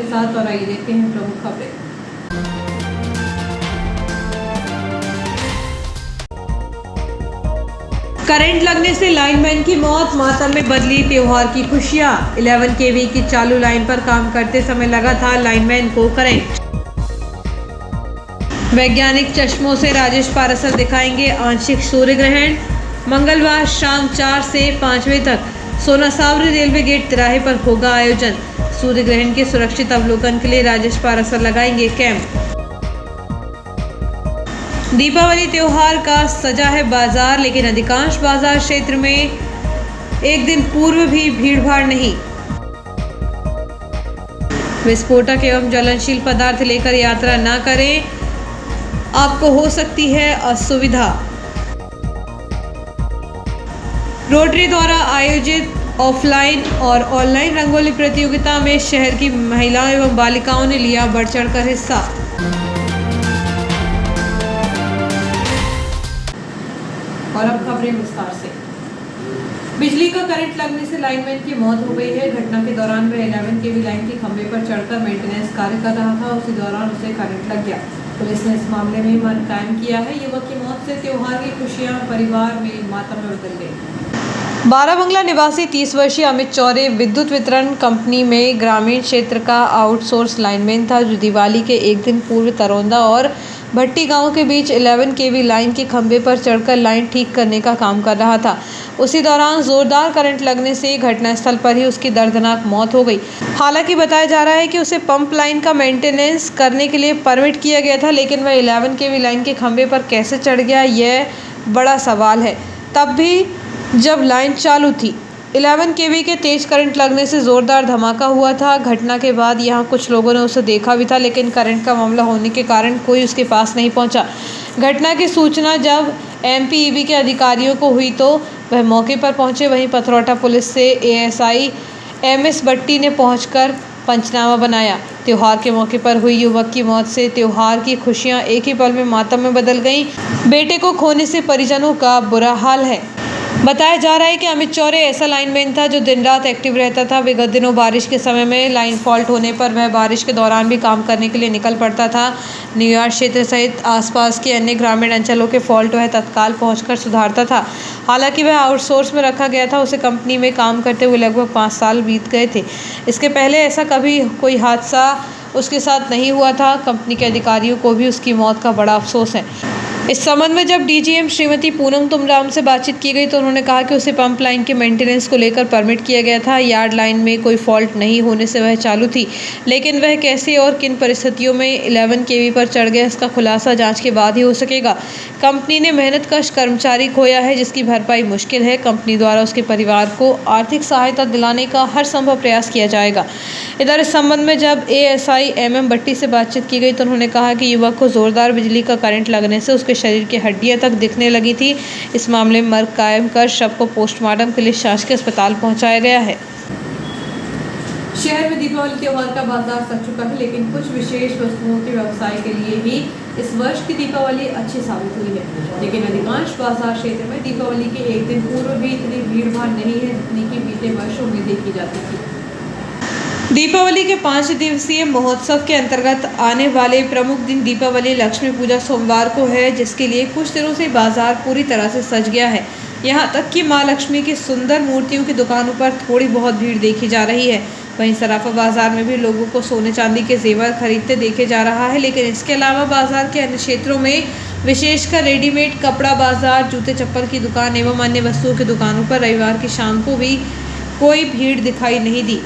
साथ और आइए देखते हैं प्रमुख खबरें। करंट लगने से लाइनमैन की मौत, मातम में बदली त्योहार की खुशियां। 11 केवी की चालू लाइन पर काम करते समय लगा था लाइनमैन को करंट। वैज्ञानिक चश्मों से राजेश पारासर दिखाएंगे आंशिक सूर्य ग्रहण। मंगलवार शाम 4 से 5 बजे तक सोनासावरी रेलवे गेट तिराहे पर होगा आयोजन। सूर्य ग्रहण के सुरक्षित अवलोकन के लिए राजेश पारासर लगाएंगे कैंप। दीपावली त्योहार का सजा है बाजार, लेकिन अधिकांश बाजार क्षेत्र में एक दिन पूर्व भी भीड़भाड़ नहीं। विस्फोटक एवं ज्वलनशील पदार्थ लेकर यात्रा न करें, आपको हो सकती है असुविधा। रोटरी द्वारा आयोजित ऑफलाइन और ऑनलाइन रंगोली प्रतियोगिता में शहर की महिलाओं एवं बालिकाओं ने लिया बढ़ चढ़कर हिस्सा। और अब खबरें विस्तार से। बिजली का करंट लगने से लाइनमैन की मौत हो गई है। घटना के दौरान वह 11 केवी लाइन के खंभे पर चढ़कर मेंटेनेंस कार्य कर रहा था। उसी दौरान उसे करंट लग गया। पुलिस ने इस मामले में मन कायम किया है। युवक की मौत से त्योहार की खुशियां परिवार में मातम में बदल गई। बाराबंगला निवासी 30 वर्षीय अमित चौरे विद्युत वितरण कंपनी में ग्रामीण क्षेत्र का आउटसोर्स लाइनमैन था, जो दिवाली के एक दिन पूर्व तरौंदा और भट्टी गांव के बीच 11 केवी लाइन के खंभे पर चढ़कर लाइन ठीक करने का काम कर रहा था। उसी दौरान जोरदार करंट लगने से घटनास्थल पर ही उसकी दर्दनाक मौत हो गई। हालांकि बताया जा रहा है कि उसे पंप लाइन का मेंटेनेंस करने के लिए परमिट किया गया था, लेकिन वह 11 केवी लाइन के खंभे पर कैसे चढ़ गया, यह बड़ा सवाल है। तब भी जब लाइन चालू थी। 11 केवी के तेज करंट लगने से जोरदार धमाका हुआ था। घटना के बाद यहां कुछ लोगों ने उसे देखा भी था, लेकिन करंट का मामला होने के कारण कोई उसके पास नहीं पहुंचा। घटना की सूचना जब एमपीईबी के अधिकारियों को हुई तो वह मौके पर पहुंचे। वहीं पथरौटा पुलिस से एएसआई एमएस भट्टी ने पहुंचकर पंचनामा बनाया। त्योहार के मौके पर हुई युवक की मौत से त्योहार की खुशियां एक ही पल में मातम में बदल गईं। बेटे को खोने से परिजनों का बुरा हाल है। बताया जा रहा है कि अमित चौरे ऐसा लाइनमैन था जो दिन रात एक्टिव रहता था। विगत दिनों बारिश के समय में लाइन फॉल्ट होने पर वह बारिश के दौरान भी काम करने के लिए निकल पड़ता था। न्यूयॉर्क क्षेत्र सहित आसपास के अन्य ग्रामीण अंचलों के फॉल्ट वह तत्काल पहुंचकर सुधारता था। हालांकि वह आउटसोर्स में रखा गया था। उसे कंपनी में काम करते हुए लगभग 5 साल बीत गए थे। इसके पहले ऐसा कभी कोई हादसा उसके साथ नहीं हुआ था। कंपनी के अधिकारियों को भी उसकी मौत का बड़ा अफसोस है। इस संबंध में जब डीजीएम श्रीमती पूनम तुमराम से बातचीत की गई तो उन्होंने कहा कि उसे पंप लाइन के मेंटेनेंस को लेकर परमिट किया गया था। यार्ड लाइन में कोई फॉल्ट नहीं होने से वह चालू थी, लेकिन वह कैसे और किन परिस्थितियों में 11 केवी पर चढ़ गया, इसका खुलासा जांच के बाद ही हो सकेगा। कंपनी ने मेहनतकश कर्मचारी खोया है, जिसकी भरपाई मुश्किल है। कंपनी द्वारा उसके परिवार को आर्थिक सहायता दिलाने का हर संभव प्रयास किया जाएगा। इधर इस संबंध में जब एएसआई एमएम भट्टी से बातचीत की गई तो उन्होंने कहा कि युवक को जोरदार बिजली का करंट लगने से उसके शरीर की हड्डियां तक दिखने लगी थी। इस मामले में मर्ग कायम कर शव को पोस्टमार्टम के लिए शासकीय अस्पताल पहुंचाया गया है। शहर में दीपावली त्योहार का बाजार सज चुका है, लेकिन कुछ विशेष वस्तुओं के व्यवसाय के लिए ही इस वर्ष की दीपावली अच्छी साबित हुई है। लेकिन अधिकांश बाजार क्षेत्र में दीपावली के एक दिन पूर्व भी इतनी भीड़ भाड़ नहीं है जितनी कि बीते वर्षों में देखी जाती थी। दीपावली के 5 दिवसीय महोत्सव के अंतर्गत आने वाले प्रमुख दिन दीपावली लक्ष्मी पूजा सोमवार को है, जिसके लिए कुछ दिनों से बाजार पूरी तरह से सज गया है। यहाँ तक कि मां लक्ष्मी की सुंदर मूर्तियों की दुकानों पर थोड़ी बहुत भीड़ देखी जा रही है। वहीं सराफा बाजार में भी लोगों को सोने चांदी के जेवर खरीदते देखे जा रहा है। लेकिन इसके अलावा बाजार के अन्य क्षेत्रों में, विशेषकर रेडीमेड कपड़ा बाजार, जूते चप्पल की दुकान एवं अन्य वस्तुओं की दुकानों पर रविवार की शाम को भी कोई भीड़ दिखाई नहीं दी।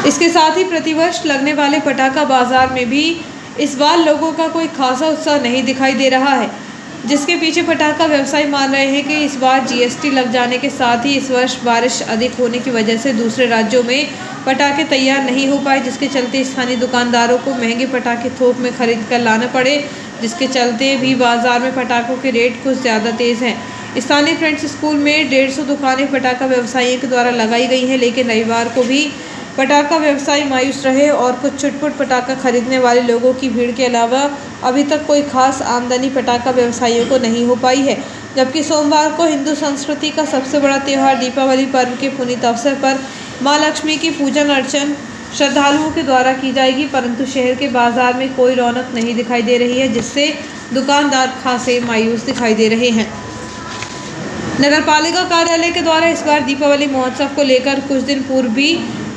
इसके साथ ही प्रतिवर्ष लगने वाले पटाखा बाजार में भी इस बार लोगों का कोई खासा उत्साह नहीं दिखाई दे रहा है, जिसके पीछे पटाखा व्यवसायी मान रहे हैं कि इस बार जीएसटी लग जाने के साथ ही इस वर्ष बारिश अधिक होने की वजह से दूसरे राज्यों में पटाखे तैयार नहीं हो पाए, जिसके चलते स्थानीय दुकानदारों को महंगे पटाखे थोक में खरीद कर लाना पड़े, जिसके चलते भी बाजार में पटाखों के रेट कुछ ज़्यादा तेज़ हैं। स्थानीय फ्रेंड्स स्कूल में 150 दुकानें पटाखा व्यवसायियों के द्वारा लगाई गई हैं, लेकिन रविवार को भी पटाखा व्यवसायी मायूस रहे और कुछ छुटपुट पटाखा खरीदने वाले लोगों की भीड़ के अलावा अभी तक कोई खास आमदनी पटाखा व्यवसायियों को नहीं हो पाई है। जबकि सोमवार को हिंदू संस्कृति का सबसे बड़ा त्यौहार दीपावली पर्व के पुनीत अवसर पर मां लक्ष्मी की पूजन अर्चन श्रद्धालुओं के द्वारा की जाएगी, परंतु शहर के बाजार में कोई रौनक नहीं दिखाई दे रही है, जिससे दुकानदार खासे मायूस दिखाई दे रहे हैं। नगर पालिका कार्यालय के द्वारा इस बार दीपावली महोत्सव को लेकर कुछ दिन पूर्व भी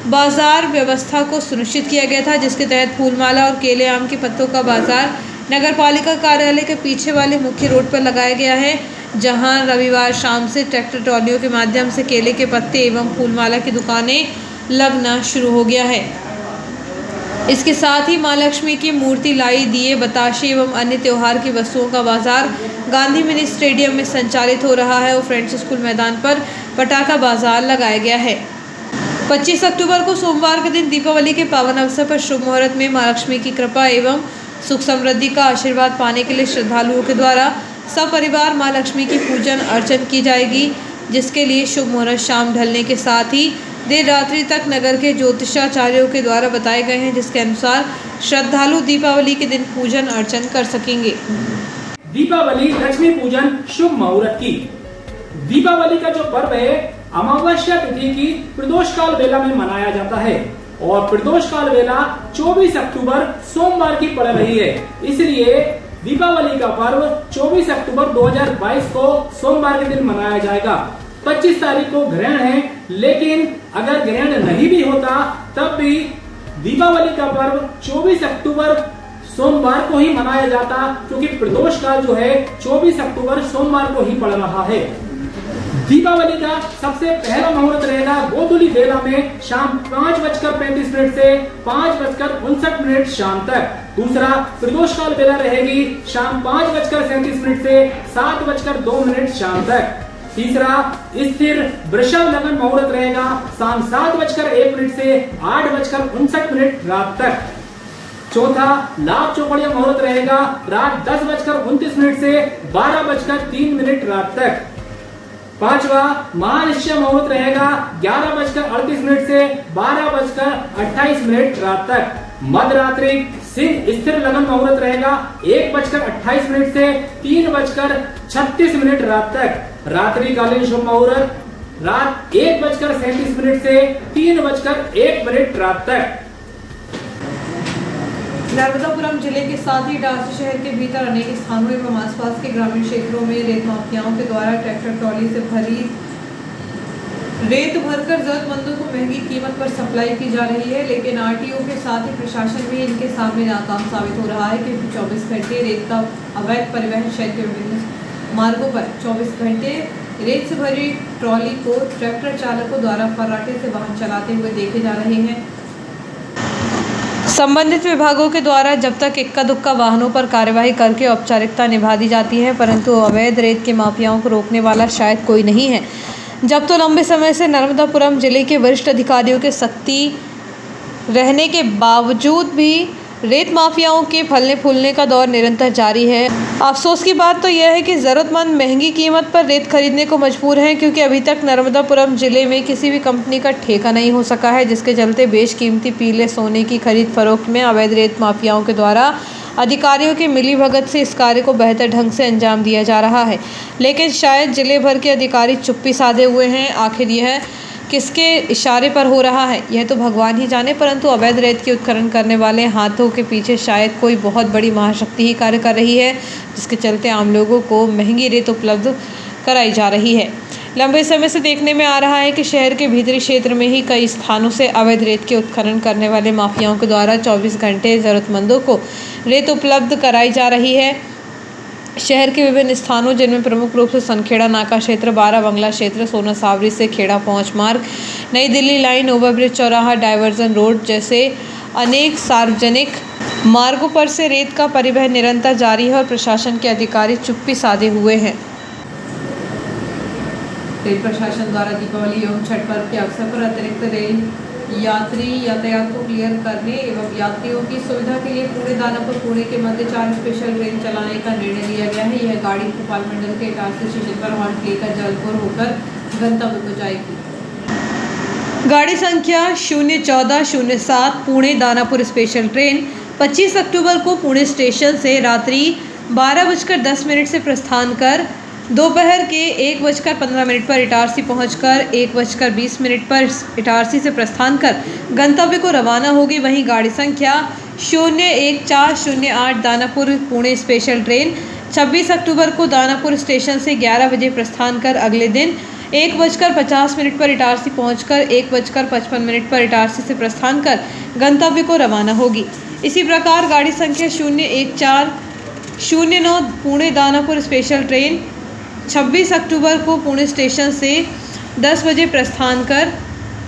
बाजार व्यवस्था को सुनिश्चित किया गया था, जिसके तहत फूलमाला और केले आम के पत्तों का बाजार नगर पालिका कार्यालय के पीछे वाले मुख्य रोड पर लगाया गया है, जहां रविवार शाम से ट्रैक्टर ट्रॉलियों के माध्यम से केले के पत्ते एवं फूलमाला की दुकानें लगना शुरू हो गया है। इसके साथ ही मां लक्ष्मी की मूर्ति, लाई, दिए, बताशे एवं अन्य त्योहार की वस्तुओं का बाजार गांधी मिनी स्टेडियम में संचालित हो रहा है और फ्रेंड्स स्कूल मैदान पर पटाखा बाजार लगाया गया है। 25 अक्टूबर को सोमवार के दिन दीपावली के पावन अवसर पर शुभ मुहूर्त में मां लक्ष्मी की कृपा एवं सुख समृद्धि का आशीर्वाद पाने के लिए श्रद्धालुओं के द्वारा सपरिवार मां लक्ष्मी की पूजन अर्चन की जाएगी, जिसके लिए शुभ मुहूर्त शाम ढलने के साथ ही देर रात्रि तक नगर के ज्योतिषाचार्यों के द्वारा बताए गए हैं, जिसके अनुसार श्रद्धालु दीपावली के दिन पूजन अर्चन कर सकेंगे। दीपावली लक्ष्मी पूजन शुभ मुहूर्त की। दीपावली का जो पर्व है अमावस्या तिथि की प्रदोष काल वेला में मनाया जाता है और प्रदोष काल वेला 24 अक्टूबर सोमवार की पड़ रही है, इसलिए दीपावली का पर्व 24 अक्टूबर 2022 को सोमवार के दिन मनाया जाएगा। 25 तारीख को ग्रहण है, लेकिन अगर ग्रहण नहीं भी होता तब भी दीपावली का पर्व 24 अक्टूबर सोमवार को ही मनाया जाता, क्योंकि प्रदोष काल जो है 24 अक्टूबर सोमवार को ही पड़ रहा है। दीपावली का सबसे पहला मुहूर्त रहेगा गोधूली बेला में शाम 5:35 से 5:59 शाम तक। दूसरा प्रदोष काल बेला रहेगी शाम 5:37 से 7:02 शाम तक। तीसरा स्थिर वृषभ लगन मुहूर्त रहेगा शाम 7:01 से 8:59 रात तक। चौथा लाभ चौकड़िया मुहूर्त रहेगा रात 10:29 से 12:03 रात तक। पांचवा महानिश्चय मुहूर्त रहेगा 11:38 से 12:28 रात तक। मध्यरात्रि सिंह स्थिर लगन मुहूर्त रहेगा 1:28 से 3:36 रात तक। रात्रिकालीन शुभ मुहूर्त रात 1:37 से 3:01 रात तक। नर्मदापुरम जिले के साथ ही डांसी शहर के भीतर अनेक स्थानों एवं आसपास के ग्रामीण क्षेत्रों में रेत माफियाओं के द्वारा ट्रैक्टर ट्रॉली से भरी रेत भरकर जरूरतमंदों को महंगी कीमत पर सप्लाई की जा रही है, लेकिन आरटीओ के साथ ही प्रशासन भी इनके सामने नाकाम साबित हो रहा है, क्योंकि 24 घंटे रेत का अवैध परिवहन शहर के विभिन्न मार्गों पर 24 घंटे रेत से भरी ट्रॉली को ट्रैक्टर चालकों द्वारा फर्राटे से वाहन चलाते हुए देखे जा रहे हैं। संबंधित विभागों के द्वारा जब तक इक्का दुक्का वाहनों पर कार्यवाही करके औपचारिकता निभा दी जाती है, परंतु अवैध रेत के माफियाओं को रोकने वाला शायद कोई नहीं है। जब तो लंबे समय से नर्मदापुरम जिले के वरिष्ठ अधिकारियों के सख्ती रहने के बावजूद भी रेत माफियाओं के फलने फूलने का दौर निरंतर जारी है। अफसोस की बात तो यह है कि ज़रूरतमंद महंगी कीमत पर रेत खरीदने को मजबूर हैं, क्योंकि अभी तक नर्मदापुरम जिले में किसी भी कंपनी का ठेका नहीं हो सका है, जिसके चलते बेशकीमती पीले सोने की खरीद फरोख्त में अवैध रेत माफियाओं के द्वारा अधिकारियों की मिलीभगत से इस कार्य को बेहतर ढंग से अंजाम दिया जा रहा है। लेकिन शायद जिले भर के अधिकारी चुप्पी साधे हुए हैं। आखिर यह किसके इशारे पर हो रहा है यह तो भगवान ही जाने, परंतु अवैध रेत की उत्खनन करने वाले हाथों के पीछे शायद कोई बहुत बड़ी महाशक्ति ही कार्य कर रही है, जिसके चलते आम लोगों को महंगी रेत उपलब्ध कराई जा रही है। लंबे समय से देखने में आ रहा है कि शहर के भीतरी क्षेत्र में ही कई स्थानों से अवैध रेत के उत्खनन करने वाले माफियाओं के द्वारा 24 घंटे ज़रूरतमंदों को रेत उपलब्ध कराई जा रही है। शहर के विभिन्न स्थानों, जिनमें प्रमुख रूप से सनखेड़ा नाका क्षेत्र, 12 बंगला क्षेत्र, सोना सावरी से खेड़ा पहुंच मार्ग, नई दिल्ली लाइन, ओवरब्रिज चौराहा, डायवर्जन रोड जैसे अनेक सार्वजनिक मार्गों पर से रेत का परिवहन निरंतर जारी है और प्रशासन के अधिकारी चुप्पी साधे हुए हैं। रेल प्रशासन द्वारा दीपावली एवं छठ पर्व के अवसर पर अतिरिक्त रेल यात्री यातायात को क्लियर करने एवं यात्रियों की सुविधा के लिए पुणे दानापुर पुणे के मध्य 4 स्पेशल ट्रेन चलाने का निर्णय लिया गया है। यह गाड़ी भोपाल मंडल के इटारसी स्टेशन पर हॉल्ट लेकर जबलपुर होकर गंतव्य को जाएगी। गाड़ी संख्या 01407 पुणे दानापुर स्पेशल ट्रेन 25 अक्टूबर को पुणे स्टेशन से रात्रि 12:10 से प्रस्थान कर दोपहर के 1:15 पर इटारसी पहुंचकर 1:20 पर इटारसी से प्रस्थान कर गंतव्य को रवाना होगी। वहीं गाड़ी संख्या 01408 दानापुर पुणे स्पेशल ट्रेन 26 अक्टूबर को दानापुर स्टेशन से 11 बजे प्रस्थान कर अगले दिन 1:50 पर इटारसी पहुंचकर 1:55 पर इटारसी से प्रस्थान कर गंतव्य को रवाना होगी। इसी प्रकार गाड़ी संख्या 01409 पुणे दानापुर स्पेशल ट्रेन 26 अक्टूबर को पुणे स्टेशन से 10 बजे प्रस्थान कर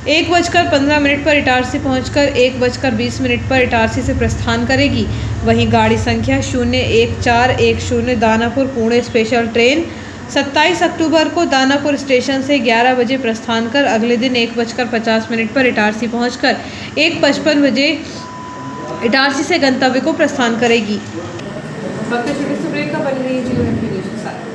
1:15 पर इटारसी पहुंचकर 1:20 पर इटारसी से प्रस्थान करेगी। वहीं गाड़ी संख्या 01410 दानापुर पुणे स्पेशल ट्रेन 27 अक्टूबर को दानापुर स्टेशन से 11 बजे प्रस्थान कर अगले दिन 1:50 पर इटारसी पहुंचकर 1:55 बजे इटारसी से गंतव्य को प्रस्थान करेगी। वक्त छोटे से ब्रेक का बनी रही जीवन के साथ।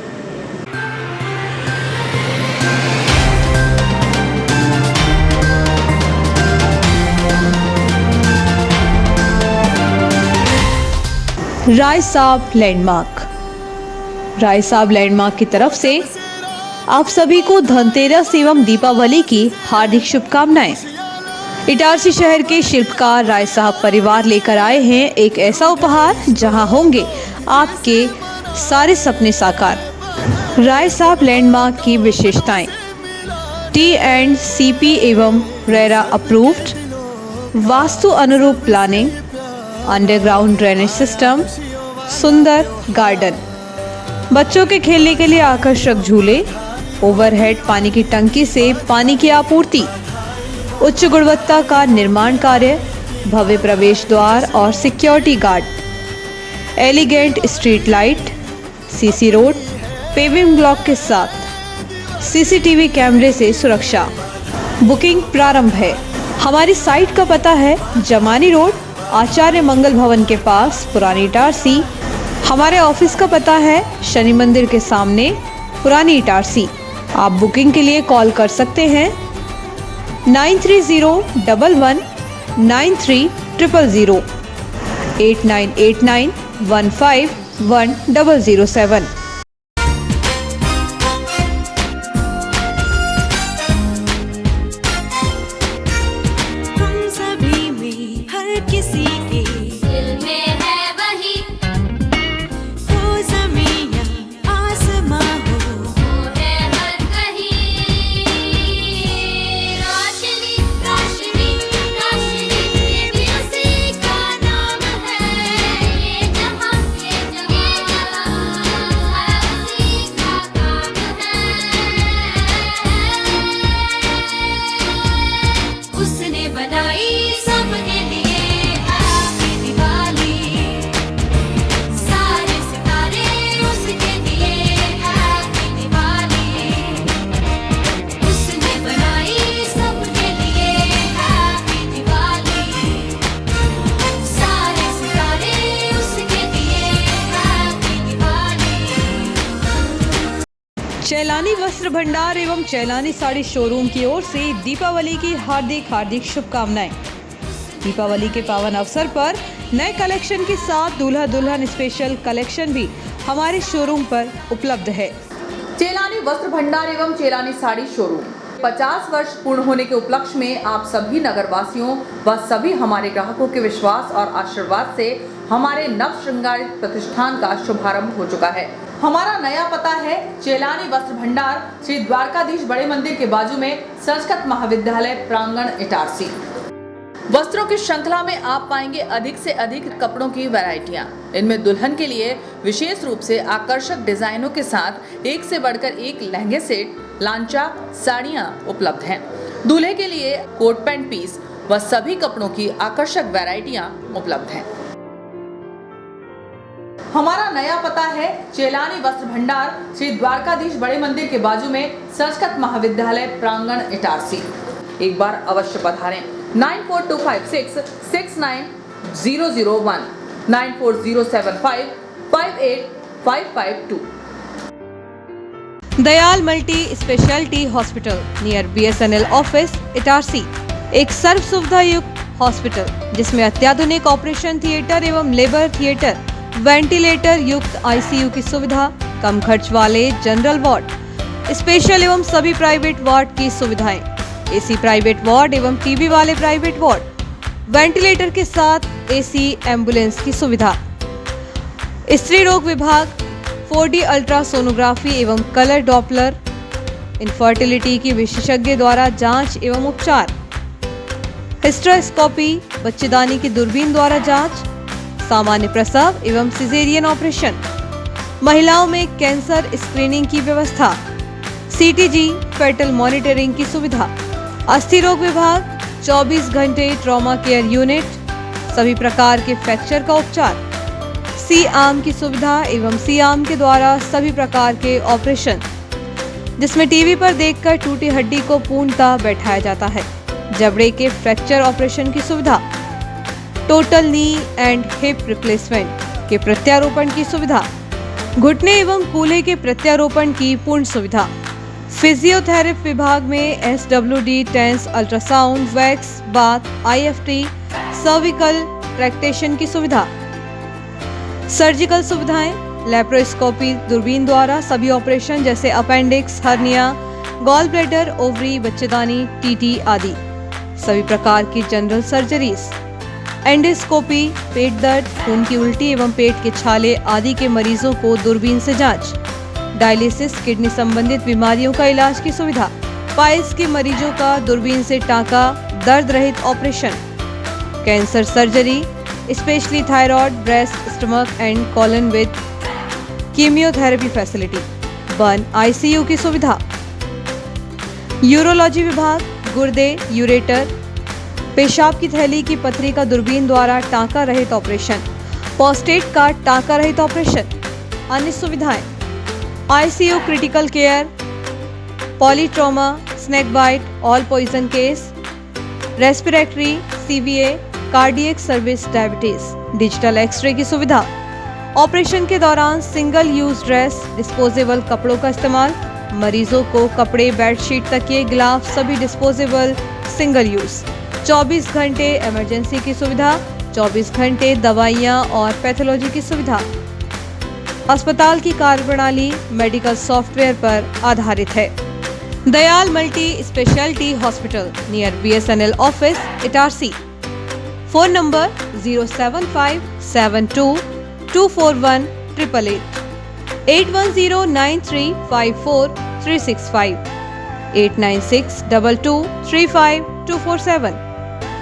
राय साहब लैंडमार्क। राय साहब लैंडमार्क की तरफ से आप सभी को धनतेरस एवं दीपावली की हार्दिक शुभकामनाएं। इटारसी शहर के शिल्पकार राय साहब परिवार लेकर आए हैं एक ऐसा उपहार जहां होंगे आपके सारे सपने साकार। राय साहब लैंडमार्क की विशेषताएं: T&CP एवं रेरा अप्रूव्ड, वास्तु अनुरूप प्लानिंग, अंडरग्राउंड ड्रेनेज सिस्टम, सुंदर गार्डन, बच्चों के खेलने के लिए आकर्षक झूले, ओवरहेड पानी की टंकी से पानी की आपूर्ति, उच्च गुणवत्ता का निर्माण कार्य, भव्य प्रवेश द्वार और security guard, elegant street light, CC road, paving block के साथ सीसीटीवी कैमरे से सुरक्षा। बुकिंग प्रारंभ है। हमारी साइट का पता है जमानी रोड, आचार्य मंगल भवन के पास, पुरानी इटारसी। हमारे ऑफिस का पता है शनि मंदिर के सामने, पुरानी इटारसी। आप बुकिंग के लिए कॉल कर सकते हैं 9301193000 8989151007। चैलानी वस्त्र भंडार एवं चैलानी साड़ी शोरूम की ओर से दीपावली की हार्दिक शुभकामनाएं। दीपावली के पावन अवसर पर नए कलेक्शन के साथ दूल्हा दुल्हन स्पेशल कलेक्शन भी हमारे शोरूम पर उपलब्ध है। चैलानी वस्त्र भंडार एवं चैलानी साड़ी शोरूम 50 वर्ष पूर्ण होने के उपलक्ष्य में आप सभी नगरवासियों व सभी हमारे ग्राहकों के विश्वास और आशीर्वाद से हमारे नव श्रृंगारित प्रतिष्ठान का शुभारंभ हो चुका है। हमारा नया पता है चैलानी वस्त्र भंडार, श्री द्वारकाधीश बड़े मंदिर के बाजू में संस्कृत महाविद्यालय प्रांगण इटारसी। वस्त्रों की श्रृंखला में आप पाएंगे अधिक से अधिक कपड़ों की वैरायटियां। इनमें दुल्हन के लिए विशेष रूप से आकर्षक डिजाइनों के साथ एक से बढ़कर एक लहंगे सेट, लांचा, साड़ियां उपलब्ध हैं। दूल्हे के लिए कोट पैंट पीस व सभी कपड़ों की आकर्षक वैरायटियां उपलब्ध हैं। हमारा नया पता है चैलानी वस्त्र भंडार, श्री द्वारकाधीश बड़े मंदिर के बाजू में संस्कृत महाविद्यालय प्रांगण इटारसी। एक बार अवश्य पधारें। 9425669001 9407558552। Dayal multi speciality hospital near BSNL office Itarsi एक सर्व सुविधा युक्त हॉस्पिटल जिसमें अत्याधुनिक ऑपरेशन थिएटर एवं लेबर थिएटर, वेंटिलेटर युक्त ICU की सुविधा, कम खर्च वाले जनरल वार्ड, स्पेशल एवं सभी प्राइवेट वार्ड की सुविधाएं, एसी प्राइवेट वार्ड एवं टीबी वाले प्राइवेट वार्ड, वेंटिलेटर के साथ एसी एम्बुलेंस की सुविधा, स्त्री रोग विभाग, 4D अल्ट्रासोनोग्राफी एवं कलर डॉपलर, इनफर्टिलिटी की विशेषज्ञ द्वारा जांच एवं उपचार, हिस्टेरोस्कोपी, बच्चेदानी की दूरबीन द्वारा जांच, सामान्य प्रसव एवं सिजेरियन ऑपरेशन, महिलाओं में कैंसर स्क्रीनिंग की व्यवस्था, सीटीजी फेटल मॉनिटरिंग की सुविधा, अस्थि रोग विभाग, 24 घंटे ट्रॉमा केयर यूनिट, सभी प्रकार के फ्रैक्चर का उपचार, सी आर्म की सुविधा एवं सी आर्म के द्वारा सभी प्रकार के ऑपरेशन, जिसमें टीवी पर देखकर टूटी हड्डी को पूर्णतः बैठाया जाता है, जबड़े के फ्रैक्चर ऑपरेशन की सुविधा, total knee and hip replacement के प्रत्यारोपण की सुविधा, घुटने एवं कूल्हे के प्रत्यारोपण की पूर्ण सुविधा, फिजियोथेरेपी विभाग में SWD, TENS, ultrasound, wax, bath, IFT, cervical traction की सुविधा, सर्जिकल सुविधाएं, लेप्रोस्कोपी दूरबीन द्वारा सभी ऑपरेशन जैसे appendix, hernia, gall bladder, ovary, बच्चेदानी, TT आदि, सभी प्रकार की जनरल सर्जरीज, एंडोस्कोपी, पेट दर्द, खून की उल्टी एवं पेट के छाले आदि के मरीजों को दूरबीन से जांच, डायलिसिस, किडनी संबंधित बीमारियों का इलाज की सुविधा, पाइल्स के मरीजों का दूरबीन से टांका, दर्द रहित operation, cancer surgery, specially thyroid, breast, stomach and colon with chemotherapy facility, burn ICU की सुविधा, यूरोलॉजी विभाग, गुर्दे, यूरेटर, पेशाब की थैली की पथरी का दूरबीन द्वारा टांका रहित ऑपरेशन, प्रोस्टेट का टांका रहित ऑपरेशन, अन्य सुविधाएं, ICU critical care, polytrauma, snake bite, all poison case, respiratory, CVA, cardiac service, diabetes, digital x-ray की सुविधा, ऑपरेशन के दौरान सिंगल यूज ड्रेस, डिस्पोजेबल कपड़ों का इस्तेमाल, मरीजों को कपड़े, बेडशीट, तकिए, ग्लाव सभी डिस्पोजेबल सिंगल यूज, 24 घंटे इमरजेंसी की सुविधा, 24 घंटे दवाइयाँ और पैथोलॉजी की सुविधा। अस्पताल की कार्यप्रणाली मेडिकल सॉफ्टवेयर पर आधारित है। Dayal multi speciality hospital near BSNL office, Itarsi. Phone number 07572241888, 8109354365, 8962235247,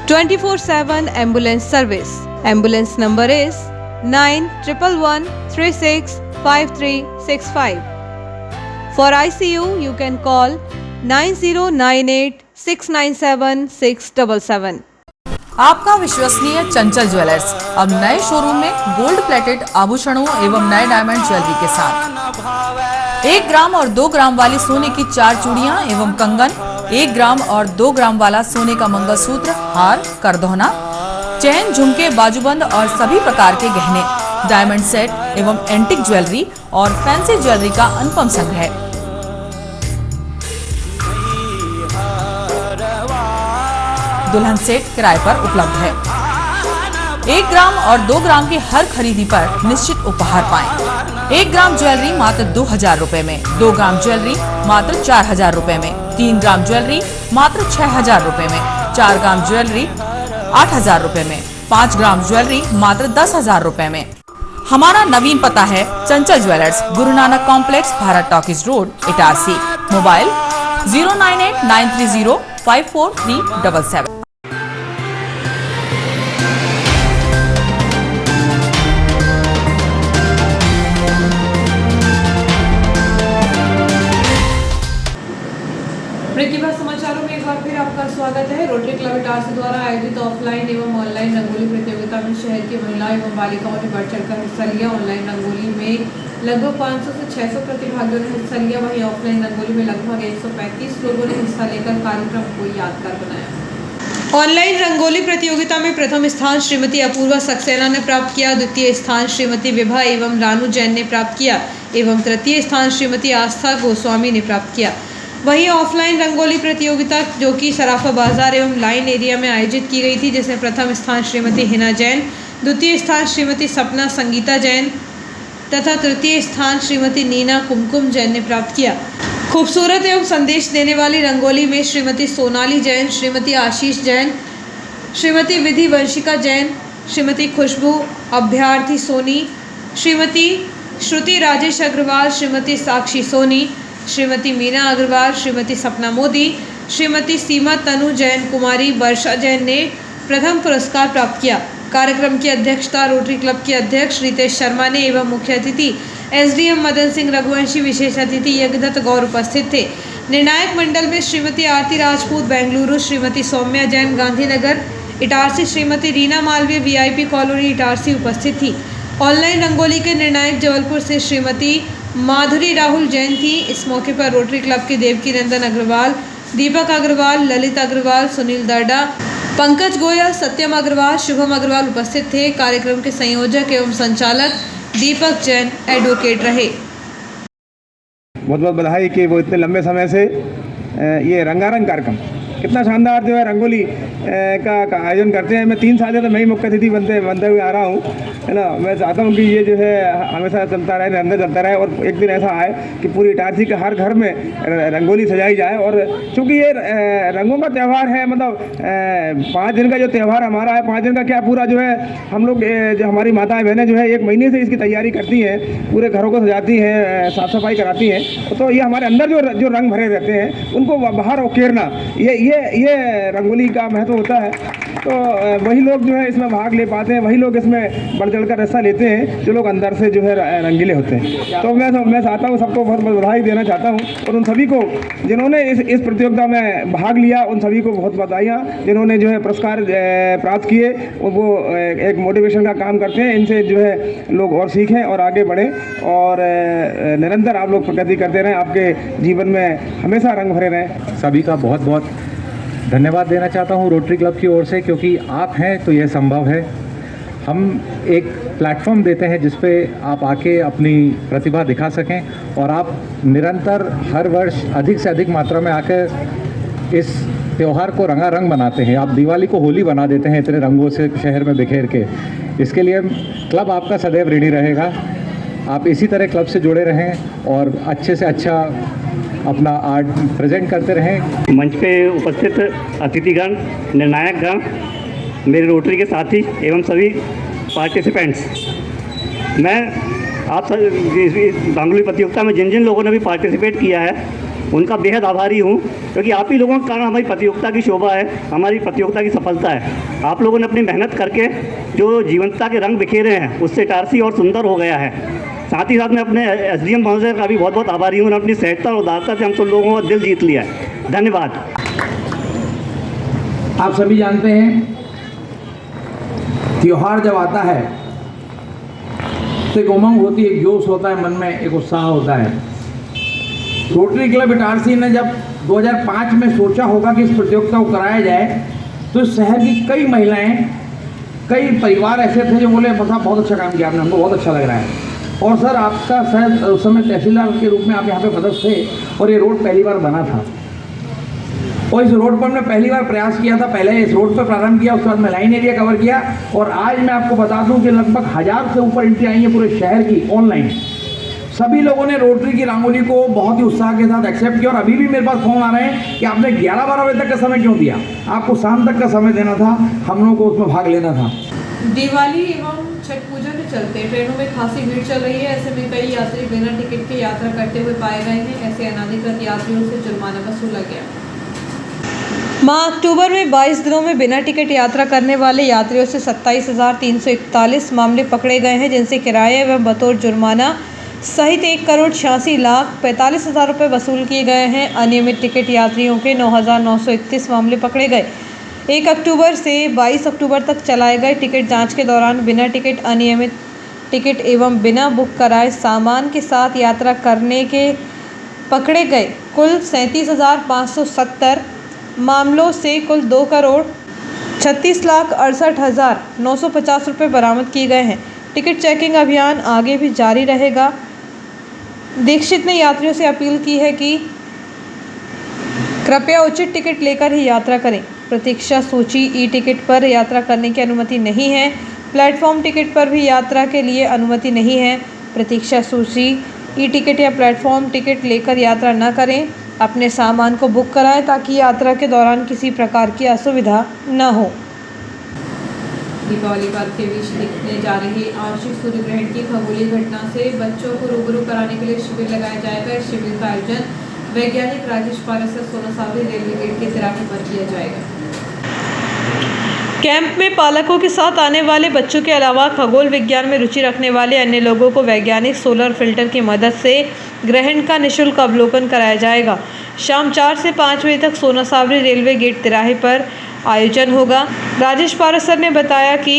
24/7 ambulance service. Ambulance number is 9111365365. For ICU, you can call 9098697677. आपका विश्वसनीय चंचल ज्वेलर्स अब नए शोरूम में गोल्ड प्लेटेड आभूषणों एवं नए डायमंड ज्वेलरी के साथ 1 ग्राम और 2 ग्राम वाली सोने की 4 चूड़ियां एवं कंगन, 1 ग्राम और 2 ग्राम वाला सोने का मंगलसूत्र, हार, करदोहना, चैन, झुमके, बाजूबंद और सभी प्रकार के गहने, डायमंड सेट एवं एंटिक ज्वेलरी और फैंसी ज्वेलरी का अनुपम संग्रह। दुल्हन सेट किराए पर उपलब्ध है। 1 ग्राम और 2 ग्राम की हर खरीदी पर निश्चित उपहार पाएं। 1 ग्राम ज्वेलरी मात्र 2000 रुपए में, 2 ग्राम ज्वेलरी मात्र 4000 रुपए में, 3 ग्राम ज्वेलरी मात्र 6000 रुपए में, 4 ग्राम ज्वेलरी 8000 रुपए में, 5 ग्राम ज्वेलरी मात्र 10000 रुपए में। हमारा नवीन पता है चंचल jewellers, Guru Nanak complex, Bharat talkies road, Itarsi. Mobile 09893054377। प्रतिभा समाचारों में एक बार फिर आपका स्वागत है। रोटरी क्लब इटारसी द्वारा आयोजित ऑफलाइन एवं ऑनलाइन रंगोली प्रतियोगिता में शहर की महिलाओं एवं बालिकाओं ने बढ़ चढ़कर हिस्सा लिया। ऑनलाइन रंगोली में लगभग 500 से 600 प्रतिभागियों ने हिस्सा लिया, वहीं ऑफलाइन रंगोली में लगभग 135 लोगों ने हिस्सा लेकर कार्यक्रम को यादगार बनाया। ऑनलाइन रंगोली प्रतियोगिता में प्रथम स्थान श्रीमती अपूर्वा सक्सेना ने प्राप्त किया, द्वितीय स्थान श्रीमती विभा एवं रानू जैन ने प्राप्त किया एवं तृतीय स्थान श्रीमती आस्था गोस्वामी ने प्राप्त किया। वहीं ऑफलाइन रंगोली प्रतियोगिता जो कि सराफा बाजार एवं लाइन एरिया में आयोजित की गई थी, जिसमें प्रथम स्थान श्रीमती हिना जैन, द्वितीय स्थान श्रीमती सपना संगीता जैन, तथा तृतीय स्थान श्रीमती नीना कुमकुम जैन ने प्राप्त किया। खूबसूरत एवं संदेश देने वाली रंगोली में श्रीमती सोनाली जैन, श्रीमती आशीष जैन, श्रीमती विधि वंशिका जैन, श्रीमती खुशबू अभ्यर्थी सोनी, श्रीमती श्रुति राजेश अग्रवाल, श्रीमती साक्षी सोनी, श्रीमती मीना अग्रवाल, श्रीमती सपना मोदी, श्रीमती सीमा तनु जैन, कुमारी वर्षा जैन ने प्रथम पुरस्कार प्राप्त किया। कार्यक्रम की अध्यक्षता रोटरी क्लब के अध्यक्ष रितेश शर्मा ने एवं मुख्य अतिथि एसडीएम मदन सिंह रघुवंशी, विशेष अतिथि यज्ञदत्त गौर उपस्थित थे। निर्णायक मंडल में श्रीमती आरती राजपूत बेंगलुरु, श्रीमती सौम्या जैन गांधीनगर इटारसी, श्रीमती रीना मालवीय वीआईपी कॉलोनी इटारसी उपस्थित थी। ऑनलाइन रंगोली के निर्णायक जबलपुर से श्रीमती माधुरी राहुल जैन थी। इस मौके पर रोटरी क्लब के देवकी नंदन अग्रवाल, दीपक अग्रवाल, ललित अग्रवाल, सुनील दर्डा, पंकज गोयल, सत्यम अग्रवाल, शुभम अग्रवाल उपस्थित थे। कार्यक्रम के संयोजक एवं संचालक दीपक जैन एडवोकेट रहे। बहुत बहुत बधाई कि वो इतने लंबे समय से ये रंगारंग कार्यक्रम कितना शानदार जो है रंगोली का आयोजन करते हैं। मैं 3 साल से तो मैं ही मुख्य अतिथि बनते हुए आ रहा हूँ, है ना। मैं चाहता हूँ कि ये जो है हमेशा चलता रहे, निरंतर चलता रहे और एक दिन ऐसा आए कि पूरी इटारसी के हर घर में रंगोली सजाई जाए। और चूँकि ये रंगों का त्यौहार है, मतलब 5 दिन का जो त्यौहार हमारा है, 5 दिन का क्या पूरा जो है हम लोग जो हमारी माताएं बहनें जो है 1 महीने से इसकी तैयारी करती हैं, पूरे घरों को सजाती हैं, साफ़ सफाई कराती हैं। तो ये हमारे अंदर जो रंग भरे रहते हैं उनको बाहर उकेरना, ये रंगोली का महत्व होता है। तो वही लोग जो है इसमें भाग ले पाते हैं, वही लोग इसमें बढ़ चढ़ कर हिस्सा लेते हैं जो लोग अंदर से जो है रंगीले होते हैं। तो मैं चाहता हूँ, सबको बहुत बहुत बधाई देना चाहता हूँ और उन सभी को जिन्होंने इस प्रतियोगिता में भाग लिया उन सभी को बहुत बधाइयाँ। जिन्होंने जो है पुरस्कार प्राप्त किए वो एक मोटिवेशन का काम करते हैं। इनसे जो है लोग और सीखें और आगे बढ़ें और निरंतर आप लोग प्रगति करते रहें, आपके जीवन में हमेशा रंग भरे रहें। सभी का बहुत बहुत धन्यवाद देना चाहता हूँ रोटरी क्लब की ओर से, क्योंकि आप हैं तो यह संभव है। हम एक प्लेटफॉर्म देते हैं जिस पे आप आके अपनी प्रतिभा दिखा सकें और आप निरंतर हर वर्ष अधिक से अधिक मात्रा में आकर इस त्यौहार को रंगारंग बनाते हैं। आप दिवाली को होली बना देते हैं इतने रंगों से शहर में बिखेर के। इसके लिए क्लब आपका सदैव रेडी रहेगा। आप इसी तरह क्लब से जुड़े रहें और अच्छे से अच्छा अपना आर्ट प्रेजेंट करते रहें। मंच पे उपस्थित अतिथिगण, निर्णायकगण, मेरे रोटरी के साथी एवं सभी पार्टिसिपेंट्स, मैं आप सब रंगोली प्रतियोगिता में जिन लोगों ने भी पार्टिसिपेट किया है उनका बेहद आभारी हूँ, क्योंकि आप ही लोगों के कारण हमारी प्रतियोगिता की शोभा है, हमारी प्रतियोगिता की सफलता है। आप लोगों ने अपनी मेहनत करके जो जीवंतता के रंग बिखेरे हैं उससे इटारसी और सुंदर हो गया है। साथ ही साथ मैं अपने एसडीएम महोदय का भी बहुत बहुत आभारी हूँ। उन्होंने अपनी सहजता और उदारता से हम सब लोगों का दिल जीत लिया है। धन्यवाद। आप सभी जानते हैं त्योहार जब आता है तो एक उमंग होती है, एक जोश होता है मन में, एक उत्साह होता है। रोटरी क्लब इटारसी ने जब 2005 में सोचा होगा कि इस प्रतियोगिता को कराया जाए तो शहर की कई महिलाएं, कई परिवार ऐसे थे जो बोले बस आप बहुत अच्छा काम किया आपने, हमको बहुत अच्छा लग रहा है। और सर आपका शायद उस समय तहसीलदार के रूप में आप यहाँ पे पदस्थ थे और ये रोड पहली बार बना था और इस रोड पर हमने पहली बार प्रयास किया था। पहले इस रोड पर प्रारंभ किया, उसके बाद में लाइन एरिया कवर किया और आज मैं आपको बता दूं कि लगभग 1000 से ऊपर एंट्री आई है पूरे शहर की ऑनलाइन। सभी लोगों ने रोटरी की रंगोली को बहुत ही उत्साह के साथ एक्सेप्ट किया और अभी भी मेरे पास फोन आ रहे हैं कि आपने 11-12 बजे तक का समय क्यों दिया, आपको शाम तक का समय देना था, हम लोगों को उसमें भाग लेना था। दिवाली एवं छठ पूजा के चलते ट्रेनों में खासी भीड़ चल रही है। ऐसे में कई यात्री बिना टिकट के यात्रा करते हुए पाए गए हैं। ऐसे अनाधिकृत यात्रियों से जुर्माना वसूला गया। माह अक्टूबर में 22 दिनों में बिना टिकट यात्रा करने वाले यात्रियों से 27,341 मामले पकड़े गए हैं, जिनसे किराया एवं बतौर जुर्माना सहित 1,46,45,000 रुपये वसूल किए गए हैं। अनियमित टिकट यात्रियों के 9,931 मामले पकड़े गए। 1 अक्टूबर से 22 अक्टूबर तक चलाए गए टिकट जांच के दौरान बिना टिकट, अनियमित टिकट एवं बिना बुक कराए सामान के साथ यात्रा करने के पकड़े गए कुल 37,570 मामलों से कुल 2,36,68,950 रुपये बरामद किए गए हैं। टिकट चेकिंग अभियान आगे भी जारी रहेगा। दीक्षित ने यात्रियों से अपील की है कि कृपया उचित टिकट लेकर ही यात्रा करें। प्रतीक्षा सूची ई टिकट पर यात्रा करने की अनुमति नहीं है। प्लेटफॉर्म टिकट पर भी यात्रा के लिए अनुमति नहीं है। प्रतीक्षा सूची, ई टिकट या प्लेटफॉर्म टिकट लेकर यात्रा न करें। अपने सामान को बुक कराएं ताकि यात्रा के दौरान किसी प्रकार की असुविधा न हो। दीपावली पर्व के बीच दिखने जा रही आंशिक सूर्य ग्रहण की खगोलीय घटना से बच्चों को रूबरू कराने के लिए शिविर लगाया जाएगा। इस शिविर का आयोजन वैज्ञानिक राजेश पारसर सोनासावरी रेलवे गेट के तिराहे पर किया जाएगा। कैंप में पालकों के साथ आने वाले बच्चों के अलावा खगोल विज्ञान में रुचि रखने वाले अन्य लोगों को वैज्ञानिक सोलर फिल्टर की मदद से ग्रहण का निःशुल्क अवलोकन कराया जाएगा। शाम 4 से 5 बजे तक सोनासावरी रेलवे गेट तिराहे पर आयोजन होगा। राजेश पारसर ने बताया कि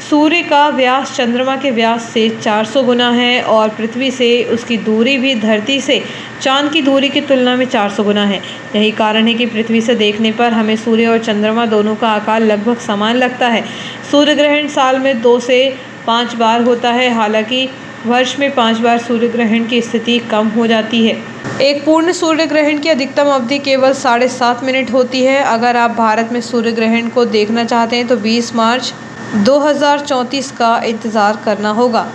सूर्य का व्यास चंद्रमा के व्यास से 400 गुना है और पृथ्वी से उसकी दूरी भी धरती से चांद की दूरी की तुलना में 400 गुना है। यही कारण है कि पृथ्वी से देखने पर हमें सूर्य और चंद्रमा दोनों का आकार लगभग समान लगता है। सूर्य ग्रहण साल में 2 से 5 बार होता है। हालांकि वर्ष में 5 बार सूर्य ग्रहण की स्थिति कम हो जाती है। एक पूर्ण सूर्य ग्रहण की अधिकतम अवधि केवल 7.5 मिनट होती है। अगर आप भारत में सूर्य ग्रहण को देखना चाहते हैं तो 20 मार्च 2034 का इंतज़ार करना होगा।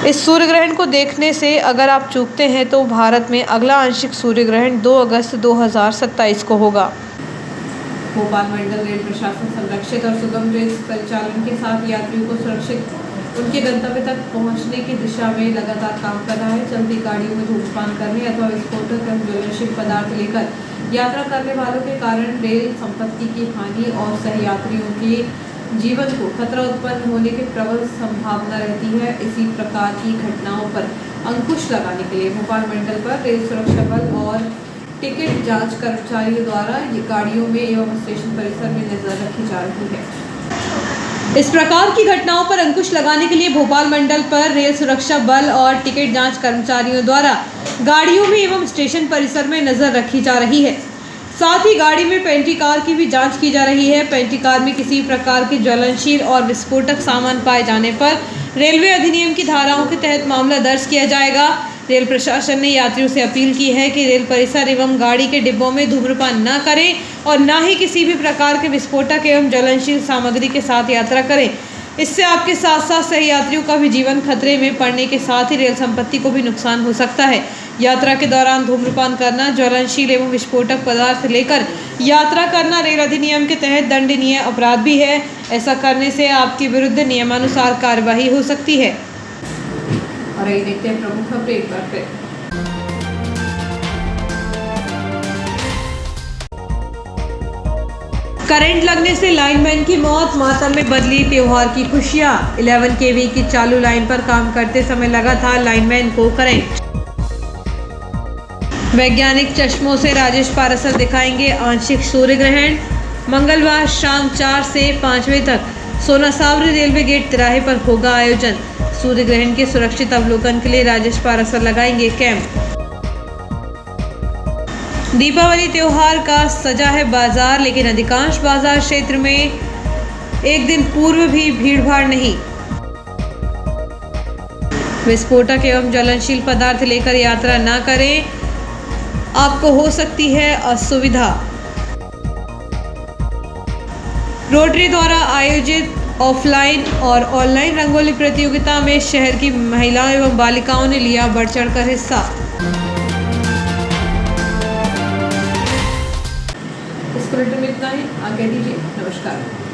इस सूर्य ग्रहण को देखने से अगर आप चूकते हैं तो भारत में अगला आंशिक सूर्य ग्रहण 2 अगस्त 2027 को होगा। भोपाल मंडल रेल प्रशासन संरक्षित और सुगम रेल परिचालन के साथ यात्रियों को सुरक्षित उनके गंतव्य तक पहुंचने की दिशा में लगातार काम कर रहा है। चलती गाड़ियों में धूम्रपान करने अथवा विस्फोटक एवं ज्वलनशील पदार्थ लेकर यात्रा करने वालों के कारण रेल संपत्ति की हानि और सहयात्रियों के जीवन को खतरा उत्पन्न होने की प्रबल संभावना रहती है। इसी प्रकार की घटनाओं पर अंकुश लगाने के लिए भोपाल मंडल पर रेल सुरक्षा बल और टिकट जांच कर्मचारियों द्वारा ये गाड़ियों में एवं स्टेशन परिसर में नजर रखी जा रही है। इस प्रकार की घटनाओं पर अंकुश लगाने के लिए भोपाल मंडल पर रेल सुरक्षा बल और टिकट जांच कर्मचारियों द्वारा गाड़ियों में एवं स्टेशन परिसर में नजर रखी जा रही है। साथ ही गाड़ी में पेंट्री कार की भी जांच की जा रही है। पेंट्री कार में किसी प्रकार के ज्वलनशील और विस्फोटक सामान पाए जाने पर रेलवे अधिनियम की धाराओं के तहत मामला दर्ज किया जाएगा। रेल प्रशासन ने यात्रियों से अपील की है कि रेल परिसर एवं गाड़ी के डिब्बों में धूम्रपान न करें और न ही किसी भी प्रकार के विस्फोटक एवं ज्वलनशील सामग्री के साथ यात्रा करें। इससे आपके साथ साथ सहयात्रियों का भी जीवन खतरे में पड़ने के साथ ही रेल संपत्ति को भी नुकसान हो सकता है। यात्रा के दौरान धूम्रपान करना, ज्वलनशील एवं विस्फोटक पदार्थ लेकर यात्रा करना रेल अधिनियम के तहत दंडनीय अपराध भी है। ऐसा करने से आपके विरुद्ध नियमानुसार कार्यवाही हो सकती है। और यही देखते हैं प्रमुख खबरें एक बार फिर। करंट लगने से लाइनमैन की मौत, मातम में बदली त्योहार की खुशियां। 11 kV की चालू लाइन पर काम करते समय लगा था लाइनमैन को करंट। वैज्ञानिक चश्मों से राजेश पारसर दिखाएंगे आंशिक सूर्य ग्रहण। मंगलवार शाम 4 से 5 बजे तक सोनासावरी रेलवे गेट तिराहे पर होगा आयोजन। सूर्य ग्रहण के सुरक्षित अवलोकन के लिए राजेश पारसर लगाएंगे कैंप। दीपावली त्योहार का सजा है बाजार, लेकिन अधिकांश बाजार क्षेत्र में एक दिन पूर्व भी भीड़भाड़ नहीं। विस्फोटक एवं ज्वलनशील पदार्थ लेकर यात्रा न करें, आपको हो सकती है असुविधा। रोटरी द्वारा आयोजित ऑफलाइन और ऑनलाइन रंगोली प्रतियोगिता में शहर की महिलाओं एवं बालिकाओं ने लिया बढ़ चढ़कर हिस्सा। इस बुलेटिन में इतना ही। आगे दीजिए, नमस्कार।